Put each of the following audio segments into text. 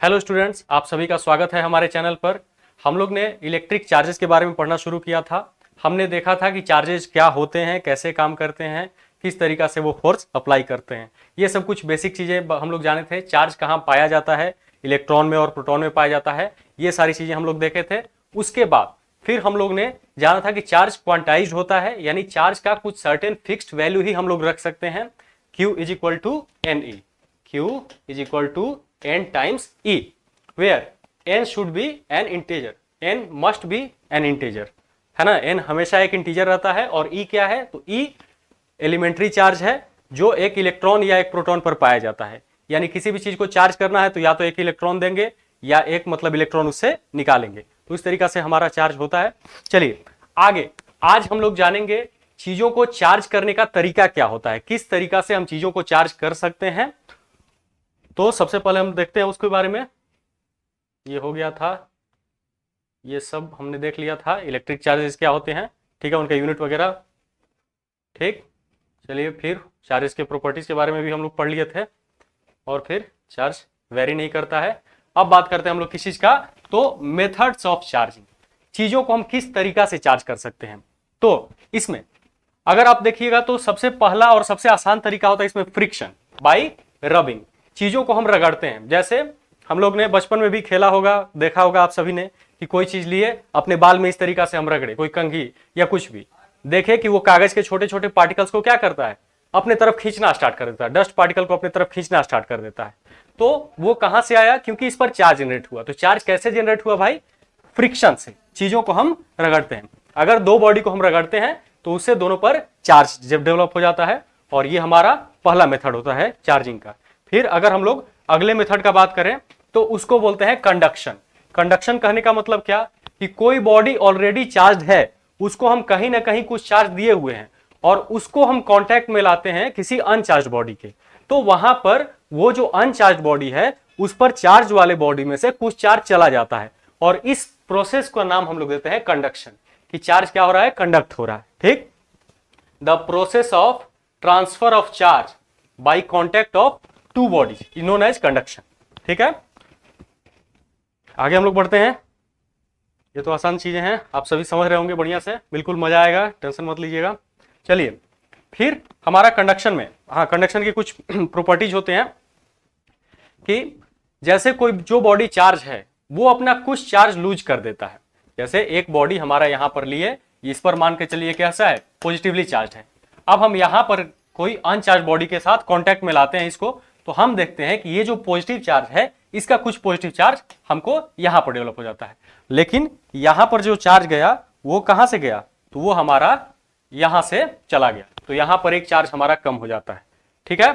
Hello students, आप सभी का स्वागत है हमारे चैनल पर। हम लोग ने इलेक्ट्रिक चार्जेस के बारे में पढ़ना शुरू किया था। हमने देखा था कि चार्जेस क्या होते हैं, कैसे काम करते हैं, किस तरीका से वो फोर्स अप्लाई करते हैं। ये सब कुछ बेसिक चीज़ें हम लोग जाने थे। चार्ज कहाँ पाया जाता है, इलेक्ट्रॉन में और प्रोटॉन में पाया जाता है, ये सारी चीज़ें हम लोग देखे थे। उसके बाद फिर हम लोग ने जाना था कि चार्ज क्वांटाइज्ड होता है, यानी चार्ज का कुछ सर्टेन फिक्स्ड वैल्यू ही हम लोग रख सकते हैं। Q is equal to n e, Q is equal to n times e, where n should be an integer, n must be an integer, है ना। n हमेशा एक इंटीजर रहता है और e क्या है, तो e एलिमेंट्री चार्ज है जो एक इलेक्ट्रॉन या एक प्रोटॉन पर पाया जाता है। यानी किसी भी चीज को चार्ज करना है तो या तो एक इलेक्ट्रॉन देंगे या एक मतलब इलेक्ट्रॉन उससे निकालेंगे। तो इस तरीका से हमारा चार्ज होता है। चलिए आगे, आज हम लोग जानेंगे चीजों को चार्ज करने का तरीका क्या होता है, किस तरीका से हम चीजों को चार्ज कर सकते हैं। तो सबसे पहले हम देखते हैं उसके बारे में। ये हो गया था, ये सब हमने देख लिया था इलेक्ट्रिक चार्जेस क्या होते हैं, ठीक है, उनका यूनिट वगैरह। ठीक, चलिए फिर चार्जेस के प्रॉपर्टीज के बारे में भी हम लोग पढ़ लिए थे और फिर चार्ज वेरी नहीं करता है। अब बात करते हैं हम लोग किस चीज का, तो मेथड्स ऑफ चार्जिंग, चीजों को हम किस तरीका से चार्ज कर सकते हैं। तो इसमें अगर आप देखिएगा तो सबसे पहला और सबसे आसान तरीका होता है इसमें फ्रिक्शन बाय रबिंग। चीजों को हम रगड़ते हैं, जैसे हम लोग ने बचपन में भी खेला होगा, देखा होगा आप सभी ने कि कोई चीज लिए अपने बाल में इस तरीका से हम रगड़े, कोई कंघी या कुछ भी, देखे कि वो कागज के छोटे छोटे पार्टिकल्स को क्या करता है, अपने तरफ खींचना स्टार्ट कर देता है, डस्ट पार्टिकल को अपने तरफ खींचना स्टार्ट कर देता है। तो वो कहां से आया, क्योंकि इस पर चार्ज जनरेट हुआ। तो चार्ज कैसे जनरेट हुआ भाई, फ्रिक्शन से। चीजों को हम रगड़ते हैं, अगर दो बॉडी को हम रगड़ते हैं तो उससे दोनों पर चार्ज जब डेवलप हो जाता है, और ये हमारा पहला मेथड होता है चार्जिंग का। फिर अगर हम लोग अगले मेथड का बात करें तो उसको बोलते हैं कंडक्शन। कंडक्शन कहने का मतलब क्या, कि कोई बॉडी ऑलरेडी चार्ज है, उसको हम कहीं ना कहीं कुछ चार्ज दिए हुए हैं और उसको हम कांटेक्ट में लाते हैं किसी अनचार्ज बॉडी के, तो वहां पर वो जो अनचार्ज बॉडी है उस पर चार्ज वाले बॉडी में से कुछ चार्ज चला जाता है, और इस प्रोसेस का नाम हम लोग देते हैं कंडक्शन, कि चार्ज क्या हो रहा है, कंडक्ट हो रहा है। ठीक, the process of transfer of charge by contact of two bodies is known as conduction. ठीक है, आगे हम लोग बढ़ते हैं। ये तो आसान चीजें हैं, आप सभी समझ रहे होंगे बढ़िया से, बिल्कुल मजा आएगा, टेंशन मत लीजिएगा। चलिए फिर हमारा कंडक्शन में, हाँ, कंडक्शन के कुछ प्रॉपर्टीज होते हैं कि जैसे कोई जो बॉडी चार्ज है वो अपना कुछ चार्ज लूज कर देता है। जैसे एक बॉडी हमारा यहां पर लिए, इस पर मान के चलिए कैसा है, पॉजिटिवली चार्ज है। अब हम यहां पर कोई अनचार्ज बॉडी के साथ कांटेक्ट में लाते हैं इसको, तो हम देखते हैं कि ये जो पॉजिटिव चार्ज है इसका कुछ पॉजिटिव चार्ज हमको यहां पर डेवलप हो जाता है, लेकिन यहां पर जो चार्ज गया वो कहां से गया, तो वो हमारा यहां से चला गया, तो यहां पर एक चार्ज हमारा कम हो जाता है। ठीक है,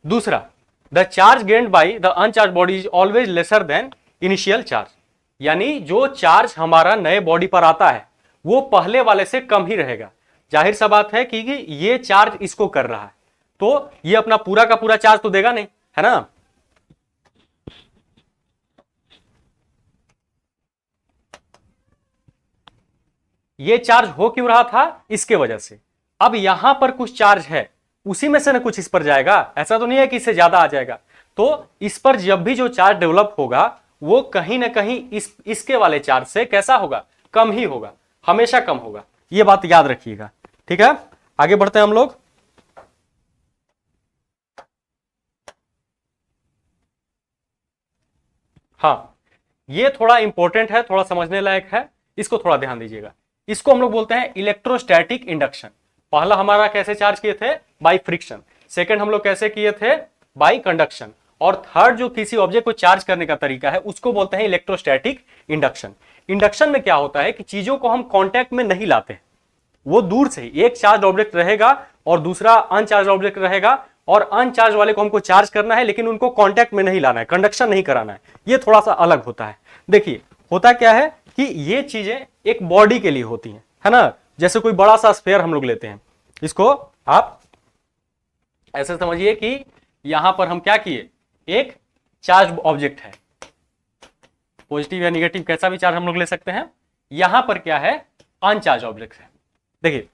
दूसरा, the charge gained by the uncharged body is always lesser than initial charge, यानी जो चार्ज हमारा नए बॉडी पर आता है वो पहले वाले से कम ही रहेगा। जाहिर सा बात है कि ये चार्ज इसको कर रहा है, तो ये अपना पूरा का पूरा चार्ज तो देगा नहीं, है ना। ये चार्ज हो क्यों रहा था, इसके वजह से। अब यहां पर कुछ चार्ज है, उसी में से ना कुछ इस पर जाएगा, ऐसा तो नहीं है कि इससे ज्यादा आ जाएगा। तो इस पर जब भी जो चार्ज डेवलप होगा वो कहीं ना कहीं इसके वाले चार्ज से कैसा होगा, कम ही होगा, हमेशा कम होगा, ये बात याद रखिएगा। ठीक है, आगे बढ़ते हैं हम लोग। हाँ, ये थोड़ा इंपॉर्टेंट है, थोड़ा समझने लायक है, इसको थोड़ा ध्यान दीजिएगा। इसको हम लोग बोलते हैं इलेक्ट्रोस्टैटिक इंडक्शन। पहला हमारा कैसे चार्ज किए थे, बाय फ्रिक्शन। सेकंड हम लोग कैसे किए थे, बाय कंडक्शन। और थर्ड जो किसी ऑब्जेक्ट को चार्ज करने का तरीका है उसको बोलते हैं इलेक्ट्रोस्टैटिक इंडक्शन। इंडक्शन में क्या होता है कि चीजों को हम कांटेक्ट में नहीं लाते हैं, वो दूर से ही, एक चार्ज ऑब्जेक्ट रहेगा और दूसरा अनचार्ज ऑब्जेक्ट रहेगा, और अनचार्ज वाले को हमको चार्ज करना है लेकिन उनको कांटेक्ट में नहीं लाना है, कंडक्शन नहीं कराना है। ये थोड़ा सा अलग होता है। देखिए होता क्या है कि ये चीजें एक बॉडी के लिए होती हैं, है ना। जैसे कोई बड़ा सा स्फीयर हम लोग लेते हैं, इसको आप ऐसे समझिए कि यहां पर हम क्या किए, एक चार्ज ऑब्जेक्ट है, पॉजिटिव या निगेटिव कैसा भी चार्ज हम लोग ले सकते हैं। यहां पर क्या है, अनचार्ज ऑब्जेक्ट है। देखिए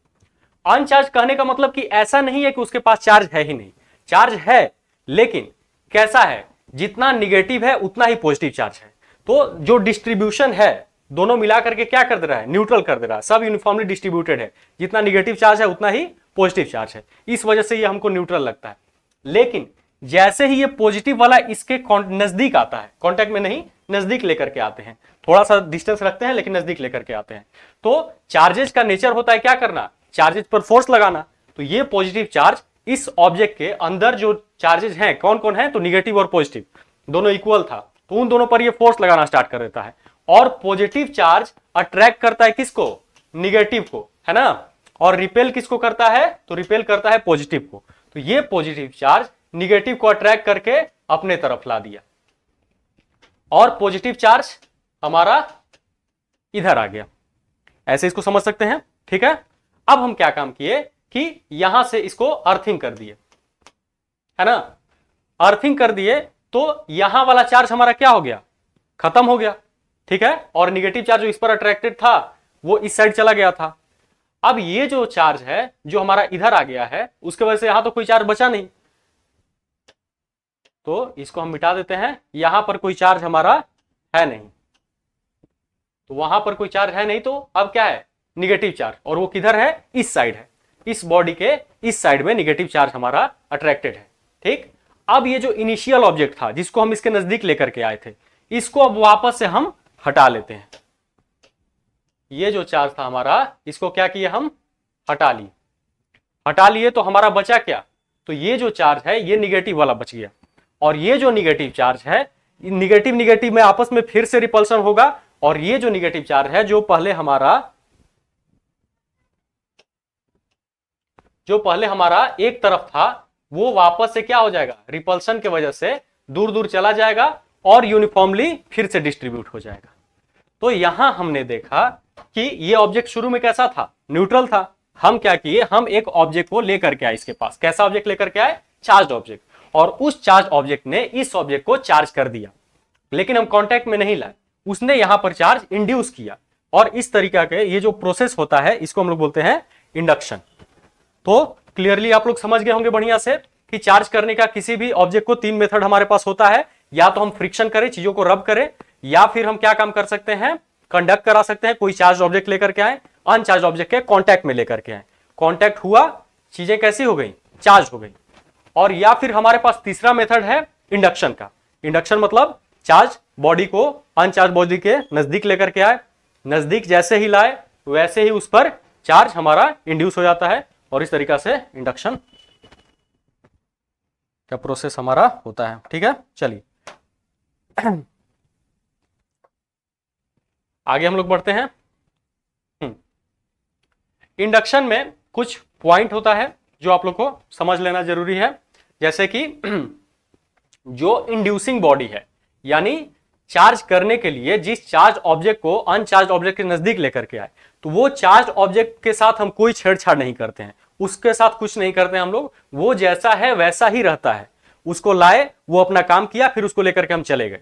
अनचार्ज कहने का मतलब कि ऐसा नहीं है कि उसके पास चार्ज है ही नहीं, चार्ज है, लेकिन कैसा है जितना निगेटिव है उतना ही पॉजिटिव चार्ज है। तो जो डिस्ट्रीब्यूशन है दोनों मिला करके क्या कर दे रहा है, न्यूट्रल कर दे रहा है, सब यूनिफॉर्मली डिस्ट्रीब्यूटेड है, जितना निगेटिव चार्ज है उतना ही पॉजिटिव चार्ज है, इस वजह से ये हमको न्यूट्रल लगता है। लेकिन जैसे ही ये पॉजिटिव वाला इसके नजदीक आता है, कांटेक्ट में नहीं, नजदीक लेकर के आते हैं, थोड़ा सा डिस्टेंस रखते हैं लेकिन नजदीक लेकर के आते हैं, तो चार्जेस का नेचर होता है क्या करना, चार्जेस पर फोर्स लगाना। तो ये पॉजिटिव चार्ज इस ऑब्जेक्ट के अंदर जो चार्जेस हैं कौन कौन है, तो निगेटिव और पॉजिटिव दोनों इक्वल था, तो उन दोनों पर ये फोर्स लगाना स्टार्ट कर देता है। और पॉजिटिव चार्ज अट्रैक्ट करता है किसको, निगेटिव को, है ना, और रिपेल किसको करता है, तो रिपेल करता है पॉजिटिव को। तो ये पॉजिटिव चार्ज निगेटिव को अट्रैक्ट करके अपने तरफ ला दिया और पॉजिटिव चार्ज हमारा इधर आ गया। ऐसे इसको समझ सकते हैं, ठीक है। अब हम क्या काम किए कि यहां से इसको अर्थिंग कर दिए, है ना, अर्थिंग कर दिए, तो यहां वाला चार्ज हमारा क्या हो गया, खत्म हो गया, ठीक है। और निगेटिव चार्ज जो इस पर अट्रैक्टेड था वो इस साइड चला गया था। अब ये जो चार्ज है जो हमारा इधर आ गया है, उसके वजह से यहां तो कोई चार्ज बचा नहीं, तो इसको हम मिटा देते हैं। यहां पर कोई चार्ज हमारा है नहीं, तो वहां पर कोई चार्ज है नहीं, तो अब क्या है, निगेटिव चार्ज, और वो किधर है, इस साइड है, इस बॉडी के इस साइड में निगेटिव चार्ज हमारा अट्रैक्टेड है, ठीक। अब ये जो इनिशियल ऑब्जेक्ट था जिसको हम इसके नजदीक लेकर के आए थे, इसको अब वापस से हम हटा लेते हैं। ये जो चार्ज था हमारा, इसको क्या किया, हम हटा लिए, हटा लिए, तो हमारा बचा क्या, तो ये जो चार्ज है ये निगेटिव वाला बच गया, और ये जो निगेटिव चार्ज है, निगेटिव निगेटिव में आपस में फिर से रिपल्सन होगा, और ये जो निगेटिव चार्ज है जो पहले हमारा एक तरफ था, वो वापस से क्या हो जाएगा, रिपल्सन की वजह से दूर दूर चला जाएगा और यूनिफॉर्मली फिर से डिस्ट्रीब्यूट हो जाएगा। तो यहां हमने देखा कि ये ऑब्जेक्ट शुरू में कैसा था, न्यूट्रल था। हम क्या किए, हम एक ऑब्जेक्ट को लेकर के आए इसके पास, कैसा ऑब्जेक्ट लेकर के आए, चार्ज ऑब्जेक्ट, और उस चार्ज ऑब्जेक्ट ने इस ऑब्जेक्ट को चार्ज कर दिया, लेकिन हम कांटेक्ट में नहीं लाए, उसने यहां पर चार्ज इंड्यूस किया, और इस तरीका के ये जो प्रोसेस होता है इसको हम लोग बोलते हैं इंडक्शन। तो क्लियरली आप लोग समझ गए होंगे बढ़िया से कि चार्ज करने का किसी भी ऑब्जेक्ट को 3 मेथड हमारे पास होता है, या तो हम फ्रिक्शन करें, चीजों को रब करें, या फिर हम क्या काम कर सकते हैं, कंडक्ट करा सकते हैं, कोई चार्ज ऑब्जेक्ट लेकर के आए, अनचार्ज ऑब्जेक्ट के कांटेक्ट में लेकर के आए, कांटेक्ट हुआ, चीजें कैसी हो गई, चार्ज हो गई। और या फिर हमारे पास तीसरा मेथड है इंडक्शन का। इंडक्शन मतलब चार्ज बॉडी को अनचार्ज बॉडी के नजदीक लेकर के आए, नजदीक जैसे ही लाए वैसे ही उस पर चार्ज हमारा इंड्यूस हो जाता है, और इस तरीका से इंडक्शन का प्रोसेस हमारा होता है, ठीक है। चलिए आगे हम लोग बढ़ते हैं। इंडक्शन में कुछ पॉइंट होता है जो आप लोग को समझ लेना जरूरी है, जैसे कि जो इंड्यूसिंग बॉडी है, यानी चार्ज करने के लिए जिस चार्ज ऑब्जेक्ट को अनचार्ज ऑब्जेक्ट के नजदीक लेकर के आए, तो वो चार्ज ऑब्जेक्ट के साथ हम कोई छेड़छाड़ नहीं करते हैं, उसके साथ कुछ नहीं करते हैं हम लोग, वो जैसा है वैसा ही रहता है। उसको लाए, वो अपना काम किया, फिर उसको लेकर के हम चले गए,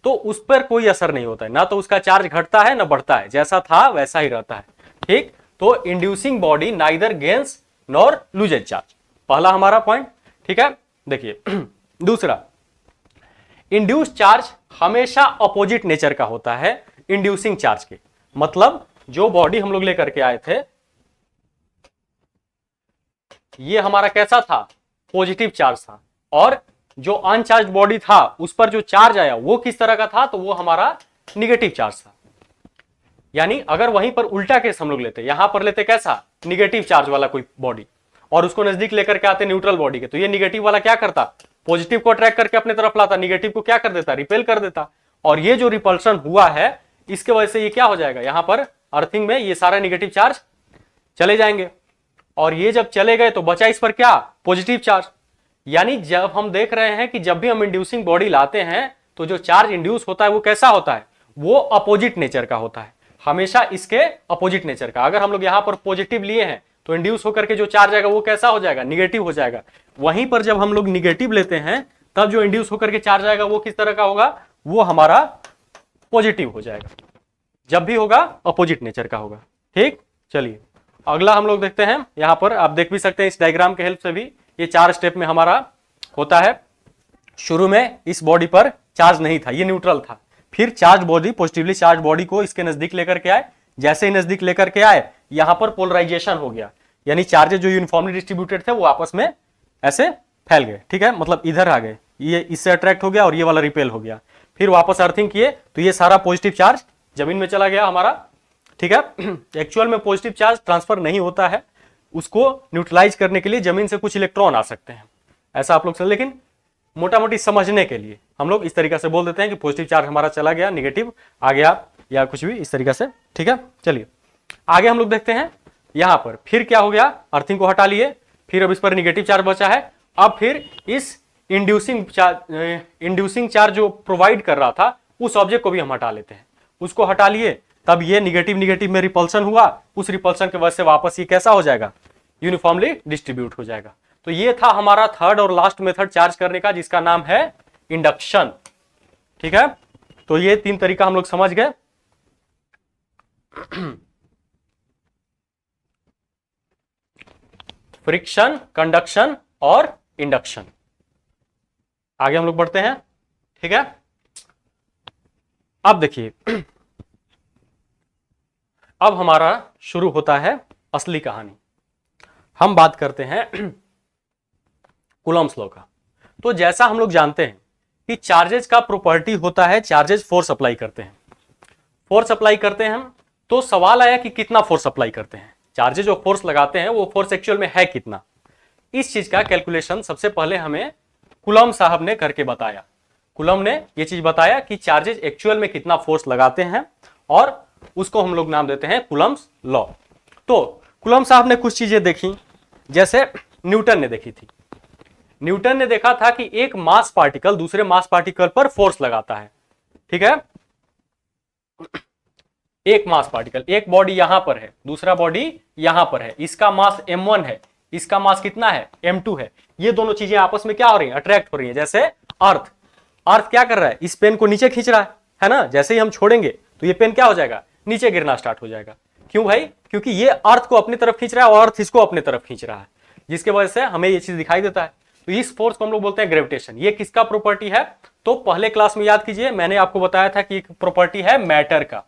तो उस पर कोई असर नहीं होता है, ना तो उसका चार्ज घटता है ना बढ़ता है, जैसा था वैसा ही रहता है, ठीक। तो inducing body neither gains nor loses charge, पहला हमारा पॉइंट, ठीक है। देखिए दूसरा, इंड्यूस चार्ज हमेशा अपोजिट नेचर का होता है इंड्यूसिंग चार्ज के। मतलब जो बॉडी हम लोग लेकर के आए थे, ये हमारा कैसा था, पॉजिटिव चार्ज था, और जो अनचार्ज बॉडी था उस पर जो चार्ज आया वो किस तरह का था, तो वो हमारा निगेटिव चार्ज था। यानी अगर वहीं पर उल्टा केस हम लोग लेते, यहां पर लेते कैसा, निगेटिव चार्ज वाला कोई बॉडी, और उसको नजदीक लेकर के आते न्यूट्रल बॉडी के, तो ये निगेटिव वाला क्या करता, पॉजिटिव को अट्रैक्ट करके अपने तरफ लाता, निगेटिव को क्या कर देता, रिपेल कर देता, और ये जो रिपल्शन हुआ है इसके वजह से ये क्या हो जाएगा, यहां पर अर्थिंग में ये सारा निगेटिव चार्ज चले जाएंगे, और ये जब चले गए तो बचा इस पर क्या, पॉजिटिव चार्ज। यानी जब हम देख रहे हैं कि जब भी हम इंड्यूसिंग बॉडी लाते हैं तो जो चार्ज इंड्यूस होता है वो कैसा होता है, वो अपोजिट नेचर का होता है, हमेशा इसके अपोजिट नेचर का। अगर हम लोग यहां पर पॉजिटिव लिए हैं तो इंड्यूस होकर के जो चार्ज आएगा वो कैसा हो जाएगा, निगेटिव हो जाएगा। वहीं पर जब हम लोग निगेटिव लेते हैं तब जो इंड्यूस होकर के चार्ज आएगा वो किस तरह का होगा, वो हमारा पॉजिटिव हो जाएगा, जब भी होगा अपोजिट नेचर का होगा, ठीक। चलिए अगला हम लोग देखते हैं, यहां पर आप देख भी सकते हैं इस डायग्राम के हेल्प से भी, ये 4 स्टेप में हमारा होता है। शुरू में इस बॉडी पर चार्ज नहीं था, ये न्यूट्रल था, फिर charge body positively charge body को इसके नजदीक लेकर के आए, जैसे ही नजदीक लेकर के आए यहां पर पोलराइजेशन हो गया, यानी चार्जेस जो यूनिफॉर्मली डिस्ट्रीब्यूटेड थे वो आपस में ऐसे फैल गए, ठीक है, मतलब इधर आ गए, ये इससे अट्रैक्ट हो गया और ये वाला रिपेल हो गया, फिर वापस अर्थिंग किए तो ये सारा पॉजिटिव चार्ज जमीन में चला गया हमारा, ठीक है। एक्चुअल में पॉजिटिव चार्ज ट्रांसफर नहीं होता है, उसको न्यूट्रलाइज करने के लिए जमीन से कुछ इलेक्ट्रॉन आ सकते हैं, ऐसा आप लोग समझ, लेकिन मोटा मोटी समझने के लिए हम लोग इस तरीके से बोल देते हैं कि पॉजिटिव चार्ज हमारा चला गया, निगेटिव आ गया या कुछ भी इस तरीके से, ठीक है। चलिए आगे हम लोग देखते हैं, यहां पर फिर क्या हो गया, अर्थिंग को हटा लिए, फिर अब इस पर निगेटिव चार्ज बचा है, अब फिर इस इंड्यूसिंग चार्ज जो प्रोवाइड कर रहा था उस ऑब्जेक्ट को भी हम हटा लेते हैं, उसको हटा लिए, तब ये निगेटिव निगेटिव में रिपल्सन हुआ, उस रिपल्सन के वजह से वापस ये कैसा हो जाएगा, यूनिफॉर्मली डिस्ट्रीब्यूट हो जाएगा। तो ये था हमारा थर्ड और लास्ट मेथड चार्ज करने का, जिसका नाम है इंडक्शन, ठीक है। तो ये 3 तरीका हम लोग समझ गए। फ्रिक्शन, कंडक्शन और इंडक्शन। आगे हम लोग बढ़ते हैं, ठीक है। अब देखिए, अब हमारा शुरू होता है असली कहानी, हम बात करते हैं कूलम्ब्स लॉ का। तो जैसा हम लोग जानते हैं कि चार्जेस का प्रॉपर्टी होता है, चार्जेस फोर्स अप्लाई करते हैं, फोर्स अप्लाई करते हैं हम, तो सवाल आया कि कितना फोर्स अप्लाई करते हैं, चार्जेस जो फोर्स लगाते हैं वो फोर्स एक्चुअल में है कितना। इस चीज का कैलकुलेशन सबसे पहले हमें कूलम्ब साहब ने करके बताया, कूलम्ब ने ये चीज बताया कि चार्जेस एक्चुअल में कितना फोर्स लगाते हैं, और उसको हम लोग नाम देते हैं कूलम्ब्स लॉ। तो कूलम्ब साहब ने कुछ चीजें देखी, जैसे न्यूटन ने देखी थी, न्यूटन ने देखा था कि एक मास पार्टिकल दूसरे मास पार्टिकल पर फोर्स लगाता है, ठीक है। एक मास पार्टिकल, एक बॉडी यहां पर है, दूसरा बॉडी यहां पर है, इसका मास m1 है, इसका मास कितना है, m2 है, ये दोनों चीजें आपस में क्या हो रही हैं, अट्रैक्ट हो रही हैं। जैसे अर्थ, अर्थ क्या कर रहा है, इस पेन को नीचे खींच रहा है ना, जैसे ही हम छोड़ेंगे तो ये पेन क्या हो जाएगा, नीचे गिरना स्टार्ट हो जाएगा। क्यों भाई, क्योंकि ये अर्थ को अपनी तरफ खींच रहा है और अर्थ इसको अपनी तरफ खींच रहा है, जिसके वजह से हमें ये चीज दिखाई देता है। तो इस फोर्स को हम लोग बोलते हैं ग्रेविटेशन। ये किसका प्रॉपर्टी है, तो पहले क्लास में याद कीजिए, मैंने आपको बताया था कि एक प्रॉपर्टी है मैटर का,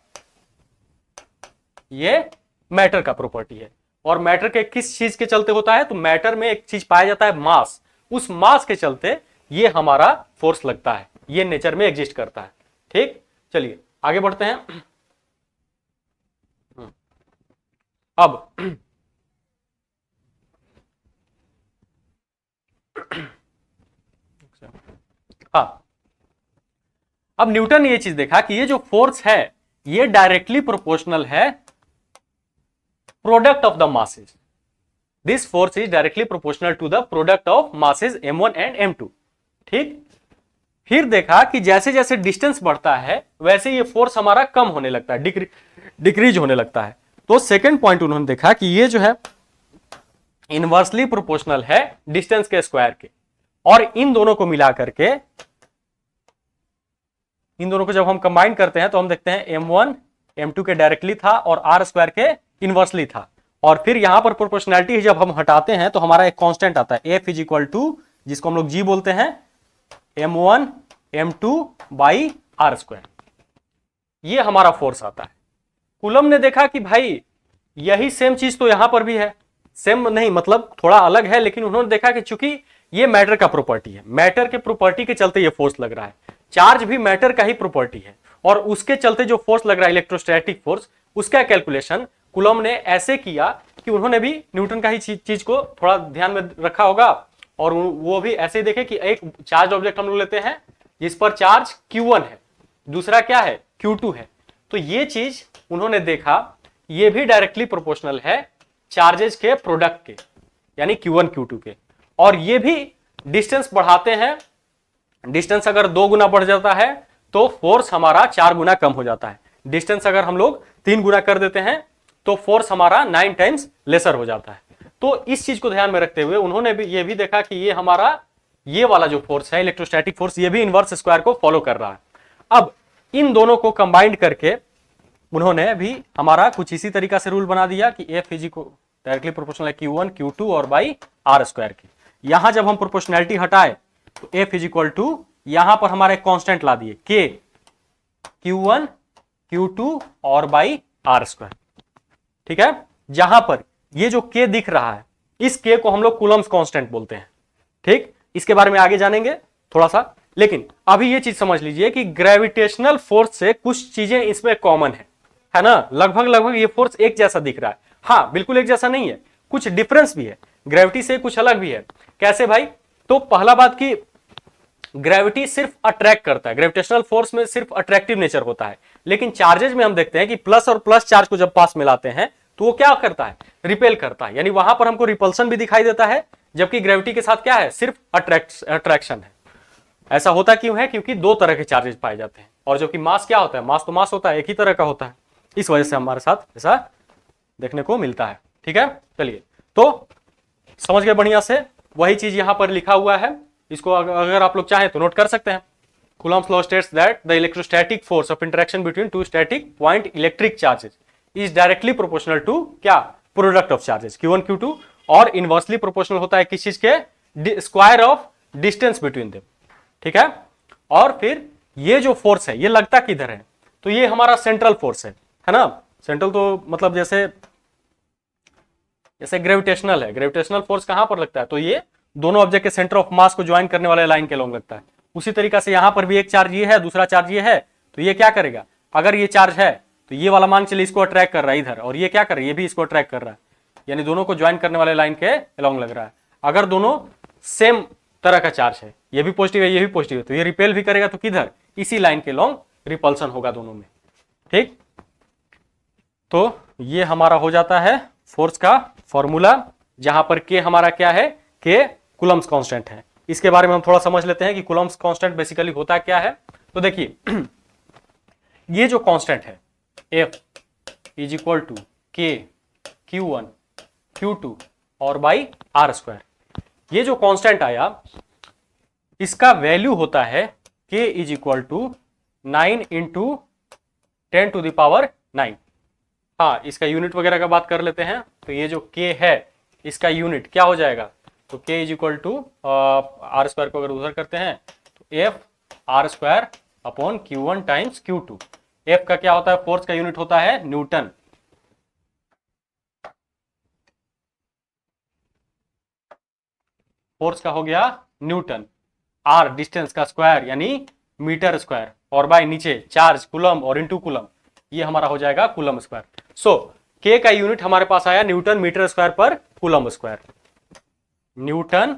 ये मैटर का प्रॉपर्टी है। और मैटर के किस चीज के चलते होता है, तो मैटर में एक चीज पाया जाता है मास, उस मास के चलते ये हमारा फोर्स लगता है, ये नेचर में एग्जिस्ट करता है, ठीक। चलिए आगे बढ़ते हैं। अब हाँ, अब न्यूटन ने ये चीज देखा कि ये जो फोर्स है ये डायरेक्टली प्रोपोर्शनल है product of the masses, this force is directly proportional to the product of masses m1 and m2, ठीक। फिर देखा कि जैसे जैसे डिस्टेंस बढ़ता है वैसे ये फोर्स हमारा कम होने लगता है, डिक्रीज होने लगता है। तो सेकंड पॉइंट उन्होंने देखा कि ये जो है इनवर्सली प्रोपोर्शनल है डिस्टेंस के स्क्वायर के, और इन दोनों को मिला करके, इन दोनों को जब हम कंबाइन करते हैं तो हम देखते हैं m1 m2 के डायरेक्टली था और r स्क्वायर के इनवर्सली था। और फिर यहां पर प्रोपोर्शनैलिटी जब हम हटाते हैं तो हमारा एक कांस्टेंट आता है F इज इक्वल टू, जिसको हम लोग G बोलते हैं, m1 m2 by r square, ये हमारा फोर्स आता है। कूलम्ब ने देखा कि भाई यही सेम चीज तो यहां पर भी है, सेम नहीं मतलब थोड़ा अलग है, लेकिन उन्होंने देखा कि चूंकि ये मैटर का प्रॉपर्टी है, मैटर के प्रॉपर्टी के चलते ये फोर्स लग रहा है, चार्ज भी मैटर का ही प्रॉपर्टी है, और उसके चलते जो फोर्स लग रहा है इलेक्ट्रोस्टैटिक फोर्स, उसका कैलकुलेशन कूलम्ब ने ऐसे किया कि उन्होंने भी न्यूटन का ही चीज को थोड़ा ध्यान में रखा होगा, और वो भी ऐसे ही देखे कि एक चार्ज ऑब्जेक्ट हम लोग लेते हैं जिस पर चार्ज Q1 है, दूसरा क्या है Q2 है, तो ये चीज उन्होंने देखा ये भी डायरेक्टली प्रोपोर्शनल है चार्जेस के प्रोडक्ट के, यानी Q1 Q2 के, और ये भी डिस्टेंस बढ़ाते हैं, डिस्टेंस अगर 2 गुना बढ़ जाता है तो फोर्स हमारा 4 गुना कम हो जाता है, डिस्टेंस अगर हम लोग 3 गुना कर देते हैं तो फोर्स हमारा 9 टाइम्स लेसर हो जाता है। तो इस चीज को ध्यान में रखते हुए उन्होंने भी ये भी देखा कि ये हमारा ये वाला जो फोर्स है इलेक्ट्रोस्टैटिक फोर्स, ये भी इनवर्स स्क्वायर को फॉलो कर रहा है। अब इन दोनों को कंबाइंड करके उन्होंने भी हमारा कुछ इसी तरीका से रूल बना दिया कि F इज डायरेक्टली प्रोपोर्शनल है Q1 Q2 और बाई R स्क्वायर के। यहां जब हम प्रोपोर्शनैलिटी हटाए तो F इज इक्वल टू यहां पर हमारा एक कांस्टेंट ला दिए K Q1 Q2 और बाई R स्क्वायर। ठीक है, जहां पर ये जो K दिख रहा है इस K को हम लोग कूलम्स कांस्टेंट बोलते हैं। ठीक, इसके बारे में आगे जानेंगे थोड़ा सा, लेकिन अभी ये चीज समझ लीजिए कि ग्रेविटेशनल फोर्स से कुछ चीजें इसमें कॉमन है ना, लगभग लगभग ये फोर्स एक जैसा दिख रहा है। हाँ, बिल्कुल एक जैसा नहीं है, कुछ डिफरेंस भी है, ग्रेविटी से कुछ अलग भी है। कैसे भाई? तो पहला बात की ग्रेविटी सिर्फ अट्रैक्ट करता है, ग्रेविटेशनल फोर्स में सिर्फ अट्रैक्टिव नेचर होता है, लेकिन चार्जेज में हम देखते हैं कि प्लस और प्लस चार्ज को जब पास मिलाते हैं तो वो क्या करता है? रिपेल करता है, यानी वहां पर हमको रिपल्सन भी दिखाई देता है, जबकि ग्रेविटी के साथ क्या है? सिर्फ अट्रैक्शन है। ऐसा होता क्यों है? क्योंकि दो तरह के चार्जेस पाए जाते हैं, और जो कि मास क्या होता है? मास तो मास होता है, एक ही तरह का होता है, इस वजह से हमारे साथ ऐसा देखने को मिलता है। ठीक है, चलिए, तो समझ गए बढ़िया से। वही चीज यहां पर लिखा हुआ है, इसको अगर आप लोग चाहें तो नोट कर सकते हैं। Coulomb's law states that the electrostatic force of interaction between two static point electric charges is directly proportional to क्या? Product of charges Q1 Q2, और इनवर्सली प्रोपोर्शनल होता है किस चीज के? Square of distance between them. ठीक है, और फिर ये जो फोर्स है ये लगता किधर है? तो ये हमारा सेंट्रल फोर्स है ना। सेंट्रल तो मतलब जैसे ग्रेविटेशनल है, ग्रेविटेशनल फोर्स कहां पर लगता है? तो ये दोनों ऑब्जेक्ट के सेंटर ऑफ मास को ज्वाइन करने वाले लाइन के लॉन्ग लगता है। उसी तरीका से यहां पर भी एक चार्ज ये है, दूसरा चार्ज ये है, तो ये क्या करेगा? अगर ये चार्ज है तो ये वाला मान चलिए इसको अट्रैक्ट कर रहा है इधर, और ये क्या कर रहा है? ये भी इसको अट्रैक्ट कर रहा है, यानी दोनों को ज्वाइन करने वाले लाइन के अलॉन्ग लग रहा है। अगर दोनों सेम तरह का चार्ज है, ये भी पॉजिटिव है ये भी पॉजिटिव है, तो ये रिपेल भी करेगा, तो किधर? इसी लाइन के लॉन्ग रिपल्सन होगा दोनों में। ठीक, तो ये हमारा हो जाता है फोर्स का फॉर्मूला, जहां पर के हमारा क्या है? के कूलम्स कांस्टेंट है। इसके बारे में हम थोड़ा समझ लेते हैं कि कूलम्स कांस्टेंट बेसिकली होता क्या है। तो देखिए ये जो कांस्टेंट है F इज इक्वल टू के Q1 Q2 और बाई R स्क्वायर, ये जो कांस्टेंट आया इसका वैल्यू होता है K is equal to 9 into 10 to the power 9। हाँ, इसका यूनिट वगैरह का बात कर लेते हैं। तो ये जो K है इसका यूनिट क्या हो जाएगा? तो K is equal to R square को अगर उधर करते हैं तो F R square upon Q1 times Q2। F का क्या होता है? फोर्स का यूनिट होता है न्यूटन। फोर्स का हो गया न्यूटन, R डिस्टेंस का स्क्वायर यानी मीटर स्क्वायर, और बाय नीचे चार्ज कूलम और इनटू कूलम, ये हमारा हो जाएगा कूलम स्क्वायर। सो K का यूनिट हमारे पास आया न्यूटन मीटर स्क्वायर पर coulomb square, newton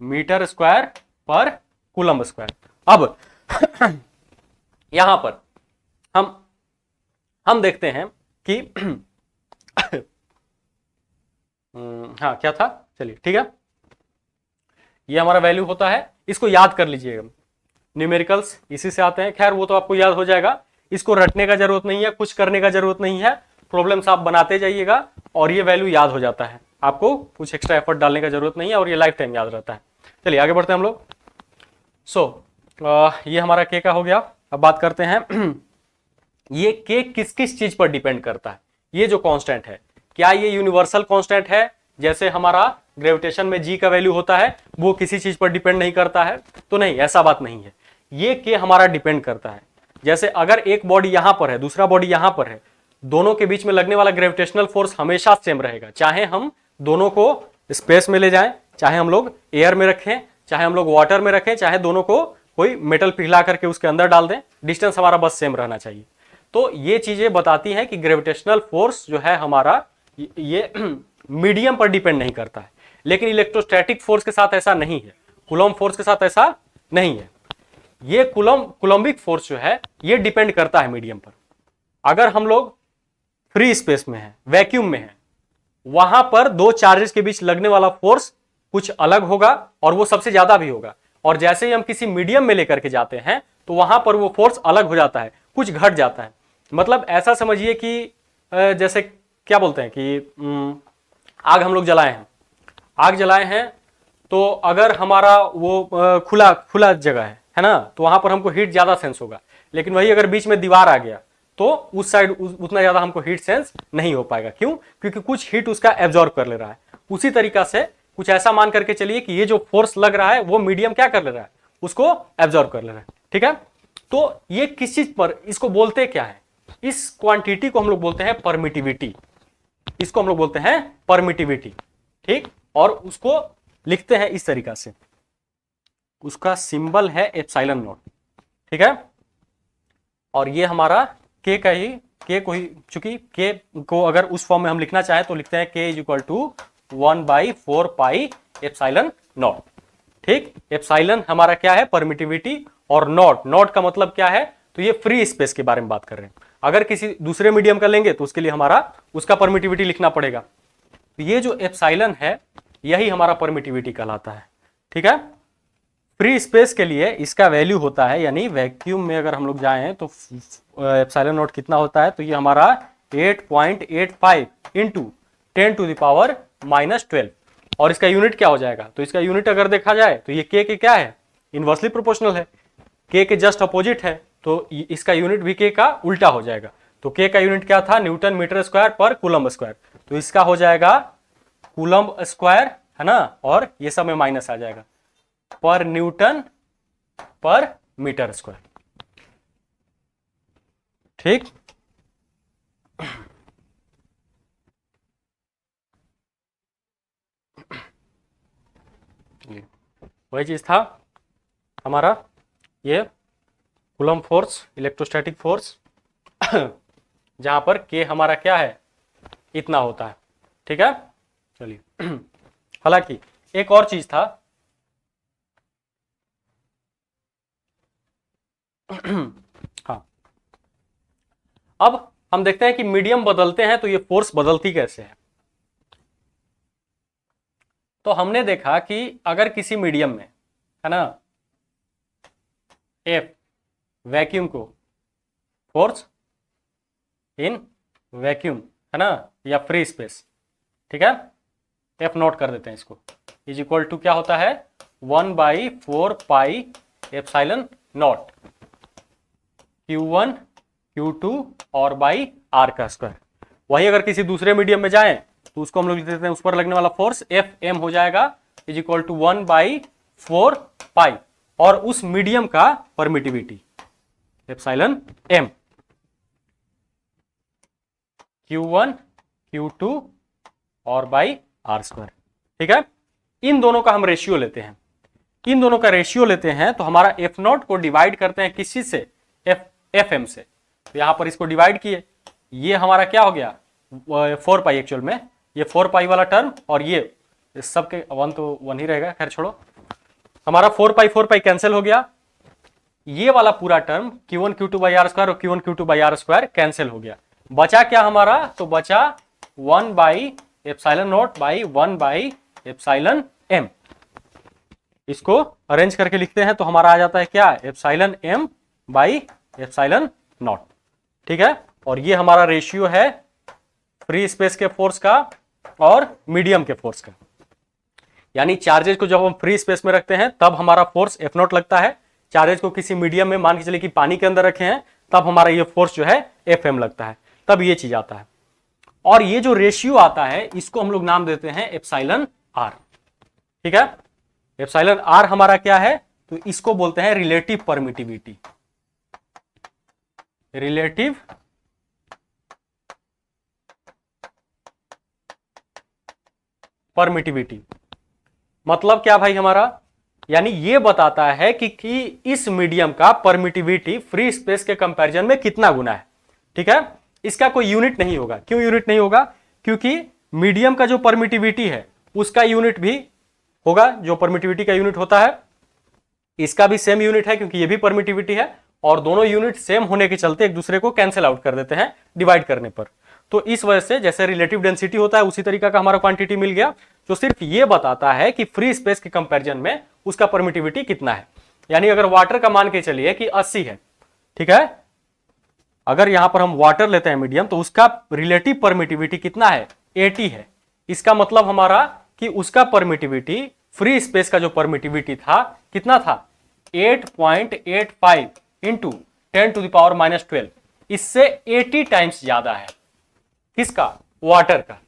metre square पर कूलम स्क्वायर। अब यहां पर हम देखते हैं कि हाँ क्या था, चलिए ठीक है, ये हमारा वैल्यू होता है, इसको याद कर लीजिएगा, न्यूमेरिकल्स इसी से आते हैं। खैर वो तो आपको याद हो जाएगा, इसको रटने का जरूरत नहीं है, कुछ करने का जरूरत नहीं है, प्रॉब्लम्स आप बनाते जाइएगा और ये वैल्यू याद हो जाता है, आपको कुछ एक्स्ट्रा एफर्ट डालने का जरूरत नहीं है और ये लाइफ टाइम याद रहता है। चलिए आगे बढ़ते हैं हम लोग। ये हमारा के का हो गया। अब बात करते हैं ये के किस किस चीज पर डिपेंड करता है। ये जो कांस्टेंट है क्या ये यूनिवर्सल कांस्टेंट है, जैसे हमारा ग्रेविटेशन में जी का वैल्यू होता है वो किसी चीज पर डिपेंड नहीं करता है? तो नहीं, ऐसा बात नहीं है। ये के हमारा डिपेंड करता है, जैसे अगर एक बॉडी यहां पर है दूसरा बॉडी यहां पर है, दोनों के बीच में लगने वाला ग्रेविटेशनल फोर्स हमेशा सेम रहेगा, चाहे हम दोनों को स्पेस में ले जाएं, चाहे हम लोग एयर में रखें, चाहे हम लोग वाटर में रखें, चाहे दोनों को कोई मेटल पिघला करके उसके अंदर डाल दें, डिस्टेंस हमारा बस सेम रहना चाहिए। तो ये चीजें बताती हैं कि ग्रेविटेशनल फोर्स जो है हमारा ये मीडियम पर डिपेंड नहीं करता है। लेकिन इलेक्ट्रोस्टैटिक फोर्स के साथ ऐसा नहीं है, कूलॉम फोर्स के साथ ऐसा नहीं है। ये कूलॉम्बिक फोर्स जो है ये डिपेंड करता है मीडियम पर। अगर हम लोग फ्री स्पेस में है, वैक्यूम में है, वहां पर दो चार्जेस के बीच लगने वाला फोर्स कुछ अलग होगा और वो सबसे ज्यादा भी होगा, और जैसे ही हम किसी मीडियम में लेकर के जाते हैं तो वहां पर वो फोर्स अलग हो जाता है, कुछ घट जाता है। मतलब ऐसा समझिए कि जैसे क्या बोलते हैं कि आग हम लोग जलाए हैं, आग जलाए हैं तो अगर हमारा वो खुला खुला जगह है ना, तो वहां पर हमको हीट ज्यादा सेंस होगा। लेकिन वही अगर बीच में दीवार आ गया तो उस साइड उतना ज्यादा हमको हीट सेंस नहीं हो पाएगा। क्यों? क्योंकि कुछ हीट उसका एब्जॉर्ब कर ले रहा है। उसी तरीका से कुछ ऐसा मान करके चलिए कि ये जो फोर्स लग रहा है वो मीडियम क्या कर ले रहा है, उसको एब्जॉर्ब कर ले रहा है। ठीक है, तो ये किस चीज पर, इसको बोलते क्या है, इस क्वांटिटी को हम लोग बोलते हैं परमिटिविटी, इसको हम लोग बोलते हैं परमिटिविटी। ठीक, और उसको लिखते हैं इस तरीका से, उसका सिंबल है एप्सिलॉन नॉट। ठीक है, और ये हमारा के का ही, के को ही, चूंकि के को अगर उस फॉर्म में हम लिखना चाहें तो लिखते हैं K is equal to 1/4 pi epsilon naught. ठीक, एप्सिलॉन हमारा क्या है, परमिटिविटी, और नॉट, नॉट का मतलब क्या है, तो ये फ्री स्पेस के बारे में बात कर रहे हैं। अगर किसी दूसरे मीडियम का लेंगे तो उसके लिए हमारा उसका परमिटिविटी लिखना पड़ेगा। तो ये जो एप्सिलॉन है यही हमारा परमिटिविटी कहलाता है। ठीक है, फ्री स्पेस के लिए इसका वैल्यू होता है, यानी वैक्यूम में अगर हम लोग जाएं तो एप्सिलॉन नॉट कितना होता है, तो ये हमारा 8.85 इंटू 10⁻⁻12, और इसका यूनिट क्या हो जाएगा, तो इसका यूनिट अगर देखा जाए तो ये के क्या है, इनवर्सली प्रोपोर्शनल है, के जस्ट अपोजिट है, तो इसका यूनिट भी के का उल्टा हो जाएगा। तो के का यूनिट क्या था, न्यूटन मीटर स्क्वायर पर कूलम्ब स्क्वायर, तो इसका हो जाएगा कूलम्ब स्क्वायर, है ना, और ये सब में माइनस आ जाएगा, पर न्यूटन पर मीटर स्क्वायर। ठीक, वही चीज था हमारा ये कूलम्ब फोर्स, इलेक्ट्रोस्टैटिक फोर्स, जहां पर के हमारा क्या है, इतना होता है। ठीक है, चलिए हालांकि एक और चीज था, हाँ, अब हम देखते हैं कि मीडियम बदलते हैं तो ये फोर्स बदलती कैसे है। तो हमने देखा कि अगर किसी मीडियम में, है ना, एफ वैक्यूम को, फोर्स इन वैक्यूम, है ना, या फ्री स्पेस, ठीक है, एफ नोट कर देते हैं इसको, इज इक्वल टू क्या होता है, 1/4 pi epsilon not Q1 Q2 और बाई आर का स्क्वायर। वही अगर किसी दूसरे मीडियम में जाएं तो उसको हम लोग लिख देते हैं, उस पर लगने वाला फोर्स एफ एम हो जाएगा, इज इक्वल टू 1/4 पाई, और उस मीडियम का permittivity epsilon M, Q1 Q2 और बाई आर स्क्वायर। ठीक है, इन दोनों का हम रेशियो लेते हैं, इन दोनों का रेशियो लेते हैं तो हमारा एफ नॉट को डिवाइड करते हैं किस चीज से, एफ एम से, तो यहां पर इसको डिवाइड किए, ये हमारा क्या हो गया 4 पाई, एक्चुअल में ये 4 पाई वाला टर्म, और ये सबके 1 तो 1 ही रहेगा, खैर छोड़ो, हमारा 4 पाई कैंसिल हो गया, ये वाला पूरा term Q1 Q2 by are square और Q1 Q2 by are square cancel हो गया, बचा क्या हमारा, तो बचा 1/एप्सिलॉन नॉट बाई 1/एप्सिलॉन एम। इसको अरेंज करके लिखते हैं तो हमारा आ जाता है क्या, epsilon m by epsilon naught. ठीक है, और ये हमारा रेशियो है फ्री स्पेस के फोर्स का और मीडियम के फोर्स का, यानी चार्जेस को जब हम फ्री स्पेस में रखते हैं तब हमारा फोर्स एफ नॉट लगता है, चार्जेस को किसी मीडियम में मान के चलिए कि पानी के अंदर रखे हैं तब हमारा ये फोर्स जो है एफ एम लगता है, तब ये चीज आता है। और ये जो रेशियो आता है इसको हम लोग नाम देते हैं एप्सिलॉन आर। ठीक है, एप्सिलॉन आर हमारा क्या है, तो इसको बोलते हैं रिलेटिव परमिटिविटी, रिलेटिव परमिटिविटी मतलब क्या भाई हमारा, यानी ये बताता है कि इस मीडियम का परमिटिविटी फ्री स्पेस के कंपैरिजन में कितना गुना है। ठीक है, इसका कोई यूनिट नहीं होगा, क्यों यूनिट नहीं होगा, क्योंकि मीडियम का जो परमिटिविटी है उसका यूनिट भी होगा, जो परमिटिविटी का यूनिट होता है इसका भी सेम यूनिट है, क्योंकि ये भी परमिटिविटी है, और दोनों यूनिट सेम होने के चलते एक दूसरे को कैंसिल आउट कर देते हैं डिवाइड करने पर। तो इस वजह से जैसे रिलेटिव डेंसिटी होता है उसी तरीका का हमारा क्वांटिटी मिल गया, जो सिर्फ ये बताता है कि फ्री स्पेस के कंपैरिजन में उसका परमिटिविटी कितना है। यानी अगर वाटर का मान के चलिए कि 80 है, ठीक है, अगर यहां पर हम वाटर लेते हैं मीडियम, तो उसका रिलेटिव परमिटिविटी कितना है, 80 है। इसका मतलब हमारा कि उसका परमिटिविटी, फ्री स्पेस का जो परमिटिविटी था कितना था, 8.85 इंटू 10⁻⁻12, इससे 80 टाइम्स ज्यादा है किसका, वाटर का।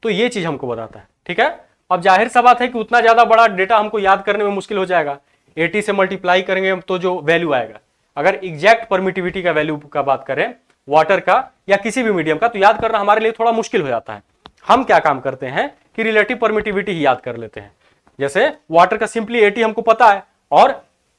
तो ये चीज हमको बताता है। ठीक है, अब जाहिर सा बात है कि उतना ज्यादा बड़ा डेटा हमको याद करने में मुश्किल हो जाएगा। 80 से मल्टीप्लाई करेंगे तो जो वैल्यू आएगा, अगर एग्जैक्ट परमिटिविटी का वैल्यू का बात करें वाटर का या किसी भी मीडियम का, तो याद करना हमारे लिए थोड़ा मुश्किल हो जाता है। हम क्या काम करते हैं कि रिलेटिव परमिटिविटी ही याद कर लेते हैं। जैसे वाटर का सिंपली 80 हमको पता है और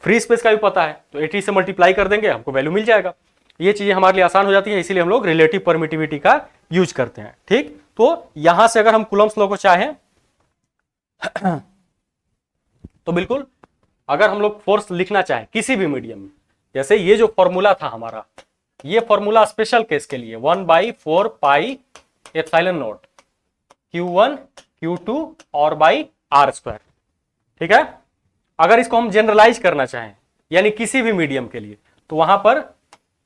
फ्री स्पेस का भी पता है, तो 80 से मल्टीप्लाई कर देंगे हमको वैल्यू मिल जाएगा। ये चीजें हमारे लिए आसान हो जाती है, इसीलिए हम लोग रिलेटिव परमिटिविटी का यूज करते हैं। ठीक, तो यहां से अगर हम कूलम्ब्स लॉ को चाहें तो बिल्कुल, अगर हम लोग फोर्स लिखना चाहें किसी भी मीडियम में, जैसे ये जो फॉर्मूला था हमारा, ये फॉर्मूला स्पेशल केस के लिए 1/4 pi epsilon not Q1 Q2 और बाई R स्क्वायर। ठीक है, अगर इसको हम जनरलाइज करना चाहें यानी किसी भी मीडियम के लिए, तो वहां पर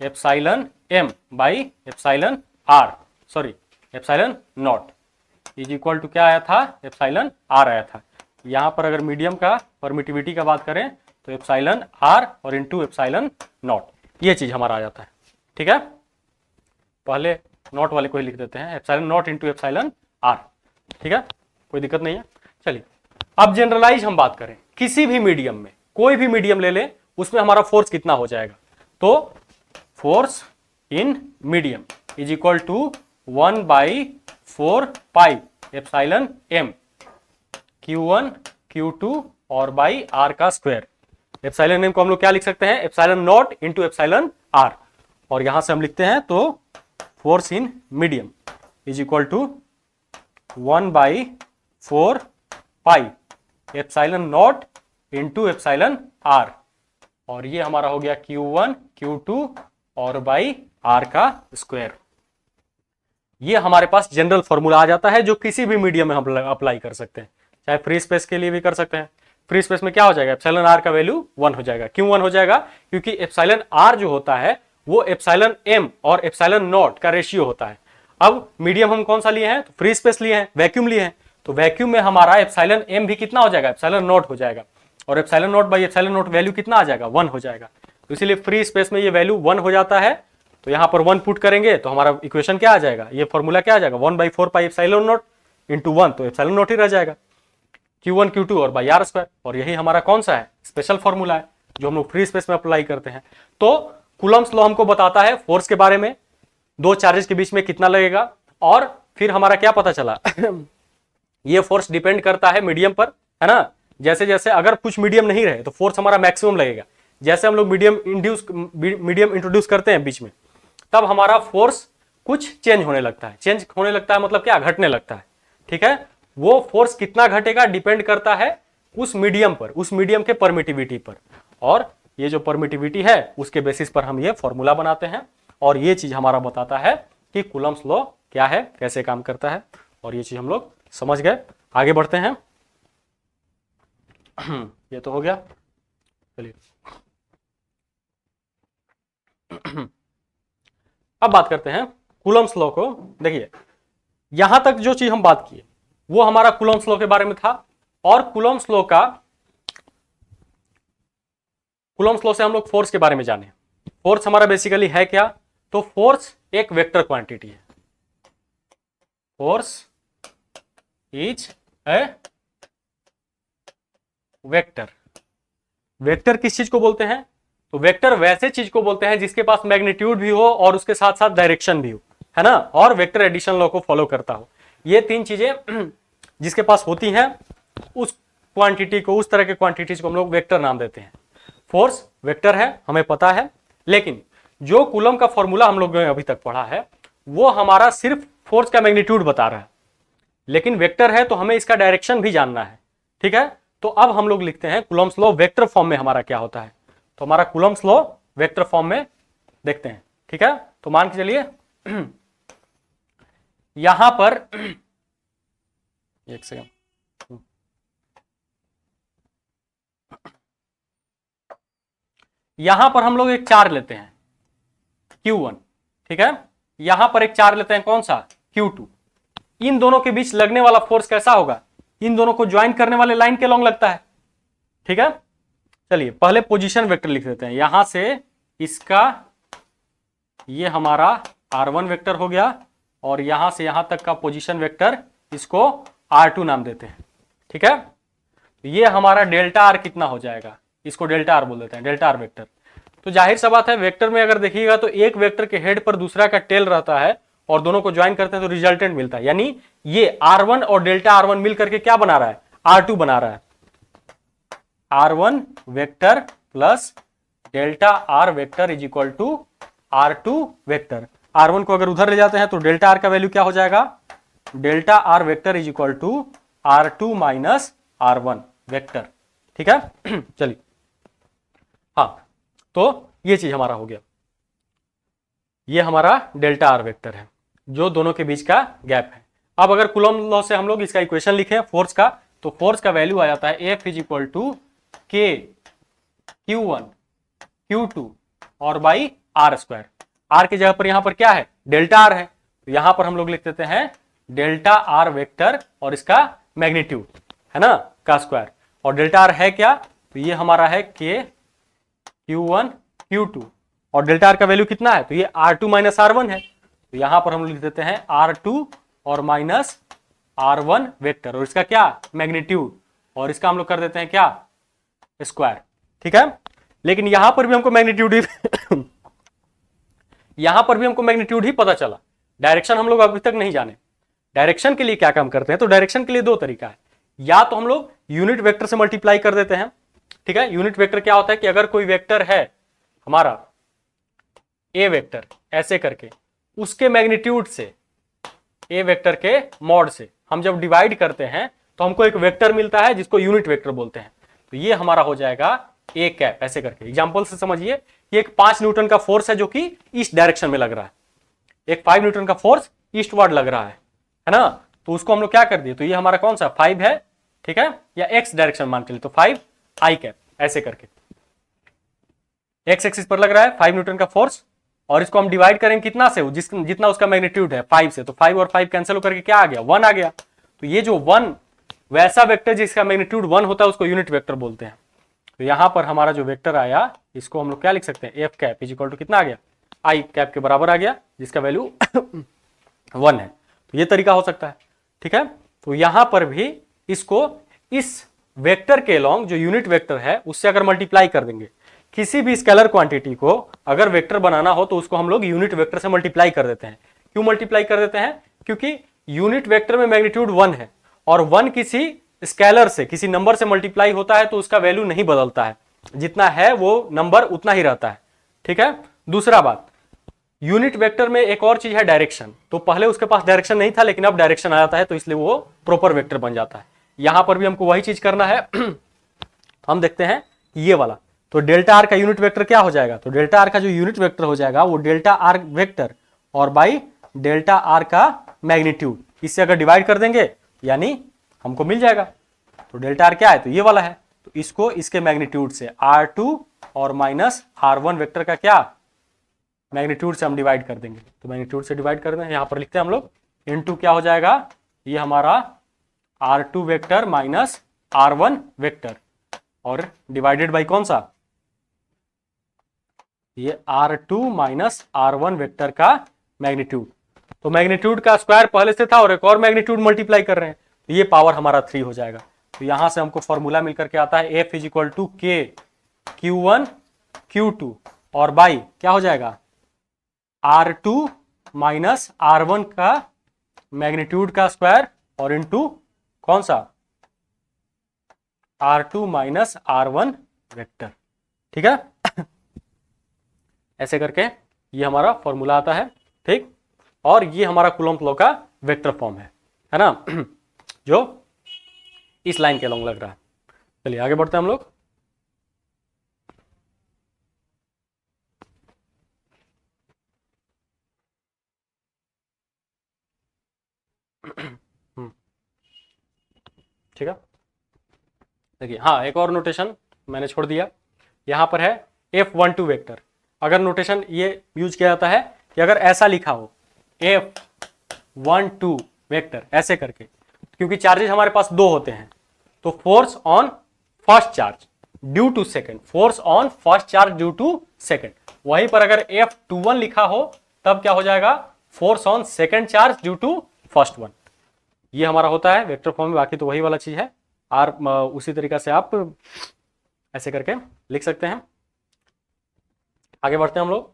epsilon m by epsilon r, sorry epsilon naught is equal to क्या आया था, एप्सिलॉन r आया था। यहां पर अगर मीडियम का परमिटिविटी का बात करें तो एप्सिलॉन r और इंटू एप्सिलॉन नॉट, ये चीज हमारा आ जाता है। ठीक है, पहले नॉट वाले को ही लिख देते हैं, epsilon naught into epsilon r। ठीक है, कोई दिक्कत नहीं है। चलिए अब जनरलाइज हम बात करें किसी भी मीडियम में, कोई भी मीडियम ले ले, उसमें हमारा फोर्स कितना हो जाएगा, तो force in medium is equal to 1/4 pi epsilon m Q1 Q2 और बाई r का स्क्वायर। एप्सिलॉन m को हम लोग क्या लिख सकते हैं, epsilon naught into epsilon r, और यहां से हम लिखते हैं तो force in medium is equal to 1/4 pi epsilon naught into epsilon r, और ये हमारा हो गया Q1 Q2 और बाई r का स्क्वायर। ये हमारे पास जनरल फॉर्मूला आ जाता है जो किसी भी मीडियम में हम अप्लाई कर सकते हैं, चाहे फ्री स्पेस के लिए भी कर सकते हैं। फ्री स्पेस में क्या हो जाएगा, एप्सिलॉन r का वैल्यू 1 हो जाएगा। क्यों 1 हो जाएगा, क्योंकि एप्सिलॉन r जो होता है वो एप्सिलॉन m और एप्सिलॉन नॉट का रेशियो होता है। अब मीडियम हम कौन सा लिए हैं, तो फ्री स्पेस लिए हैं, वैक्यूम लिए हैं, तो वैक्यूम में हमारा एप्सिलॉन m भी कितना हो जाएगा, एप्सिलॉन नॉट हो जाएगा, और epsilon not by epsilon not value कितना आ जाएगा, 1 हो जाएगा। तो इसीलिए फ्री स्पेस में ये वैल्यू 1 हो जाता है, तो यहां पर 1 पुट करेंगे तो हमारा इक्वेशन क्या आ जाएगा, ये फॉर्मूला क्या आ जाएगा, 1/4 पाई एप्सिलॉन नॉट इंटू 1, तो एप्सिलॉन नॉट ही रह जाएगा, Q1 Q2 और बाई r स्क्वायर। और यही हमारा कौन सा है, स्पेशल फॉर्मूला है जो हम लोग फ्री स्पेस में अप्लाई करते हैं। तो कूलम्ब्स लॉ हमको बताता है फोर्स के बारे में, दो चार्जेस के बीच में कितना लगेगा, और फिर हमारा क्या पता चला ये फोर्स डिपेंड करता है मीडियम पर, है ना। जैसे जैसे अगर कुछ मीडियम नहीं रहे तो फोर्स हमारा मैक्सिमम लगेगा। जैसे हम लोग मीडियम इंट्रोड्यूस करते हैं बीच में, तब हमारा फोर्स कुछ चेंज होने लगता है। चेंज होने लगता है मतलब क्या, घटने लगता है। ठीक है, वो फोर्स कितना घटेगा डिपेंड करता है उस मीडियम पर, उस मीडियम के परमिटिविटी पर, और ये जो परमिटिविटी है उसके बेसिस पर हम ये फॉर्मूला बनाते हैं, और ये चीज हमारा बताता है कि कूलम्ब्स लॉ क्या है, कैसे काम करता है, और ये चीज हम लोग समझ गए। आगे बढ़ते हैं ये तो हो गया। चलिए अब बात करते हैं कूलम्ब्स लॉ को। देखिए यहां तक जो चीज हम बात की वो हमारा कूलम्ब्स लॉ के बारे में था, और कूलम्ब्स लॉ से हम लोग फोर्स के बारे में जाने। फोर्स हमारा बेसिकली है क्या, तो फोर्स एक वेक्टर क्वांटिटी है। Force is a vector. Vector किस चीज को बोलते हैं, तो वेक्टर वैसे चीज को बोलते हैं जिसके पास मैग्नीट्यूड भी हो और उसके साथ साथ डायरेक्शन भी हो, है ना, और वेक्टर एडिशन लॉ को फॉलो करता हो। ये तीन चीजें जिसके पास होती हैं उस क्वांटिटी को, उस तरह के क्वांटिटीज को हम लोग वेक्टर नाम देते हैं। फोर्स वेक्टर है हमें पता है, लेकिन जो कूलम का फॉर्मूला हम लोग ने अभी तक पढ़ा है वो हमारा सिर्फ फोर्स का मैग्नीट्यूड बता रहा है, लेकिन वेक्टर है तो हमें इसका डायरेक्शन भी जानना है। ठीक है, तो अब हम लोग लिखते हैं कूलम्ब्स लॉ वेक्टर फॉर्म में हमारा क्या होता है। तो हमारा कूलम्ब्स लॉ वेक्टर फॉर्म में देखते हैं। ठीक है, तो मान के चलिए यहां पर एक सेकंड, यहां पर हम लोग एक चार्ज लेते हैं Q1। ठीक है, यहां पर एक चार्ज लेते हैं कौन सा, Q2। इन दोनों के बीच लगने वाला फोर्स कैसा होगा, इन दोनों को ज्वाइन करने वाले लाइन के लॉन्ग लगता है। ठीक है, चलिए पहले पोजीशन वेक्टर लिख देते हैं। यहां से इसका ये हमारा R1 वेक्टर हो गया, और यहां से यहां तक का पोजीशन वेक्टर इसको R2 नाम देते हैं। ठीक है, तो ये हमारा डेल्टा आर कितना हो जाएगा, इसको डेल्टा आर बोल देते हैं, डेल्टा आर वेक्टर। तो जाहिर सा बात है वेक्टर में अगर देखिएगा तो एक वेक्टर के हेड पर दूसरा का टेल रहता है और दोनों को ज्वाइन करते हैं तो रिजल्टेंट मिलता है, यानी ये R1 और डेल्टा R1 मिल करके क्या बना रहा है, R2 बना रहा है। R1 vector plus delta R vector is equal to R2 vector. R1 को अगर उधर ले जाते हैं तो डेल्टा R का वैल्यू क्या हो जाएगा, delta R vector is equal to R2 minus R1 vector. ठीक है चलिए, हाँ तो ये चीज हमारा हो गया, ये हमारा डेल्टा आर वेक्टर है जो दोनों के बीच का गैप है। अब अगर कूलॉम लॉ से हम लोग इसका इक्वेशन लिखें फोर्स का, तो फोर्स का वैल्यू आ जाता है F इज इक्वल टू के Q1 Q2 और बाई आर स्क्वायर। आर की जगह पर यहां पर क्या है, डेल्टा आर है, तो यहां पर हम लोग लिख देते हैं डेल्टा आर वेक्टर और इसका मैग्नीट्यूड है ना का स्क्वायर, और डेल्टा आर है क्या, तो ये हमारा है के Q1 Q2 और डेल्टा आर का वैल्यू कितना है, तो ये R2 माइनस R1 है, तो यहां पर हम लिख देते हैं R2 और माइनस R1 वेक्टर और इसका क्या मैग्नीट्यूड, और इसका हम लोग कर देते हैं क्या स्क्वायर। ठीक है, लेकिन यहां पर भी हमको मैग्नीट्यूड ही यहां पर भी हमको मैग्नीट्यूड ही पता चला, डायरेक्शन हम लोग अभी तक नहीं जाने। डायरेक्शन के लिए क्या काम करते हैं, तो डायरेक्शन के लिए दो तरीका है, या तो हम लोग यूनिट वेक्टर से मल्टीप्लाई कर देते हैं। ठीक है, यूनिट वेक्टर क्या होता है कि अगर कोई वेक्टर है हमारा ए वेक्टर ऐसे करके, उसके मैग्नीट्यूड से ए वेक्टर के मॉड से हम जब डिवाइड करते हैं तो हमको एक वेक्टर मिलता है जिसको यूनिट वेक्टर बोलते हैं, तो ये हमारा हो जाएगा ए कैप। ऐसे करके एग्जांपल से समझिए, ये एक 5 न्यूटन का फोर्स है जो कि ईस्ट डायरेक्शन में लग रहा है, एक 5 न्यूटन का फोर्स ईस्टवर्ड लग रहा है ना, तो उसको हम लोग क्या कर दिए, तो ये हमारा कौन सा 5 है, ठीक है, या एक्स डायरेक्शन मान के लिए तो 5 आई कैप ऐसे करके एक्स एक्सिस पर लग रहा है 5 न्यूटन का फोर्स, और इसको हम डिवाइड करेंगे कितना से, जितना उसका मैग्नीट्यूड है 5 से, तो 5 और 5 कैंसिल होकर के क्या आ गया 1 आ गया, तो ये जो 1 वैसा वेक्टर जिसका मैग्नीट्यूड 1 होता है उसको यूनिट वेक्टर बोलते हैं। तो यहां पर हमारा जो वेक्टर आया इसको हम लोग क्या लिख सकते हैं, F cap is equal to कितना आ गया, आई कैप के बराबर आ गया, जिसका वैल्यू 1 है। तो ये तरीका हो सकता है। ठीक है, तो यहां पर भी इसको इस वेक्टर के लॉन्ग जो यूनिट वेक्टर है उससे अगर मल्टीप्लाई कर देंगे, किसी भी स्केलर क्वांटिटी को अगर वेक्टर बनाना हो तो उसको हम लोग यूनिट वेक्टर से मल्टीप्लाई कर देते हैं। क्यों मल्टीप्लाई कर देते हैं, क्योंकि यूनिट वेक्टर में मैग्नीट्यूड 1 है और 1 किसी स्केलर से किसी नंबर से मल्टीप्लाई होता है तो उसका वैल्यू नहीं बदलता है, जितना है वो नंबर उतना ही रहता है। ठीक है, दूसरा बात, यूनिट वेक्टर में एक और चीज है डायरेक्शन, तो पहले उसके पास डायरेक्शन नहीं था लेकिन अब डायरेक्शन आ जाता है तो इसलिए वो प्रॉपर वेक्टर बन जाता है। यहां पर भी हमको वही चीज करना है हम देखते हैं ये वाला, तो डेल्टा आर का यूनिट वेक्टर क्या हो जाएगा, तो डेल्टा आर का जो यूनिट वेक्टर हो जाएगा वो डेल्टा आर वेक्टर और बाई डेल्टा आर का मैग्नीट्यूड, इससे अगर डिवाइड कर देंगे यानी हमको मिल जाएगा। तो डेल्टा आर क्या है, तो ये वाला है, तो इसको इसके मैग्नीट्यूड से R2 और माइनस R1 वेक्टर का क्या मैग्नीट्यूड से हम डिवाइड कर देंगे, तो मैग्नीट्यूड से डिवाइड कर दें, यहां पर लिखते हैं हम लोग इनटू क्या हो जाएगा, ये हमारा R2 vector minus R1 vector और डिवाइडेड बाई कौन सा, ये R2 माइनस R1 वेक्टर का मैग्नीट्यूड। तो मैग्नीट्यूड का स्क्वायर पहले से था और एक और मैग्नीट्यूड मल्टीप्लाई कर रहे हैं, तो ये पावर हमारा 3 हो जाएगा। तो यहां से हमको फॉर्मूला मिलकर के आता है F इज इक्वल टू के Q1 Q2 और बाई क्या हो जाएगा R2 माइनस R1 का मैग्नीट्यूड का स्क्वायर और इनटू कौन सा R2 माइनस R1 वेक्टर। ठीक है ऐसे करके ये हमारा फॉर्मूला आता है। ठीक, और ये हमारा कूलॉम लॉ का वेक्टर फॉर्म है ना जो इस लाइन के लॉन्ग लग रहा है। चलिए आगे बढ़ते हैं हम लोग। ठीक है, देखिए हाँ एक और नोटेशन मैंने छोड़ दिया, यहां पर है F12 वेक्टर। अगर नोटेशन ये यूज किया जाता है कि अगर ऐसा लिखा हो F12 वेक्टर ऐसे करके, क्योंकि चार्जेस हमारे पास दो होते हैं, तो force on first charge due to second, force on first charge due to second, वहीं पर अगर F21 लिखा हो तब क्या हो जाएगा, force on second charge due to first one. ये हमारा होता है वेक्टर फॉर्म में, बाकी तो वही वाला चीज है। और उसी तरीका से आप ऐसे करके लिख सकते हैं। आगे बढ़ते हैं हम लोग।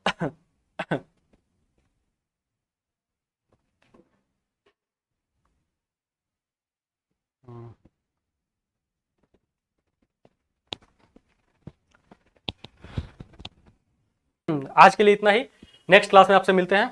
आज के लिए इतना ही। नेक्स्ट क्लास में आपसे मिलते हैं।